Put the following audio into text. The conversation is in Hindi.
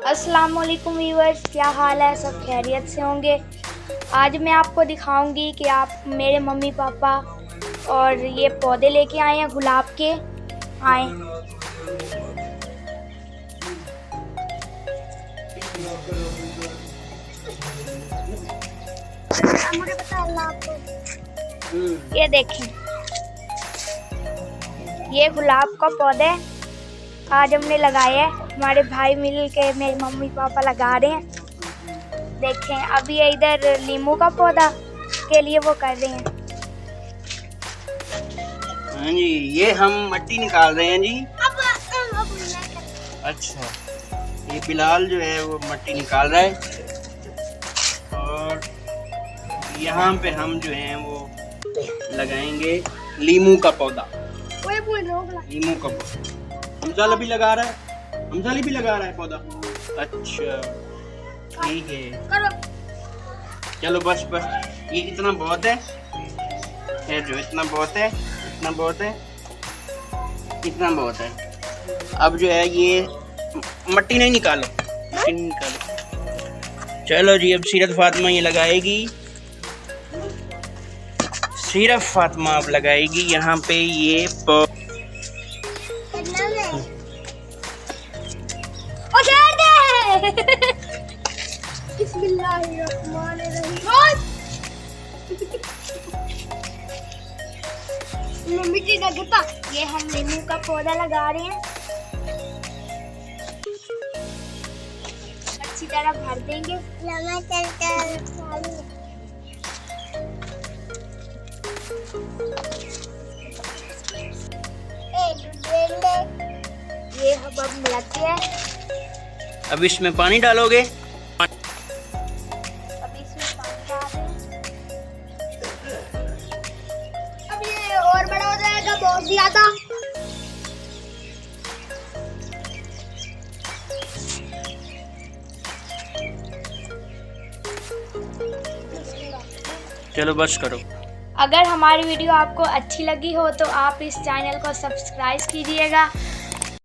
अस्सलाम वालेकुम व्यूअर्स, क्या हाल है? सब खैरियत से होंगे। आज मैं आपको दिखाऊंगी कि आप मेरे मम्मी पापा और ये पौधे लेके आए हैं गुलाब के। आए मुझे बता आपको। ये देखें, ये गुलाब का पौधे आज हमने लगाए हैं। हमारे भाई मिल के मेरे मम्मी पापा लगा रहे हैं। देखें, अभी ये इधर नींबू का पौधा के लिए वो कर रहे हैं। हाँ जी, ये हम मट्टी निकाल रहे हैं जी। अच्छा, ये बिलाल जो है वो मट्टी निकाल रहा है और यहाँ पे हम जो है वो लगाएंगे लीमू का पौधा। लीमू का पौधा हमजाली भी लगा रहा है, हमजाली भी लगा रहा है पौधा। अच्छा ठीक है, चलो बस ये इतना बहुत है जो इतना बहुत है, इतना बहुत है, इतना बहुत है। अब जो है ये मट्टी नहीं निकालो, मट्टी नहीं निकालो। चलो जी, अब सीरत फातिमा ये लगाएगी। सीरत फातिमा अब लगाएगी यहाँ पे ये ये हम नींबू का पौधा लगा रहे हैं। अच्छी तरह भर देंगे। ये अब मिलाते हैं। अब इसमें पानी डालोगे? अब इसमें पानी डाल दें। अब ये और बड़ा हो जाएगा बहुत ज्यादा। चलो बस करो। अगर हमारी वीडियो आपको अच्छी लगी हो तो आप इस चैनल को सब्सक्राइब कीजिएगा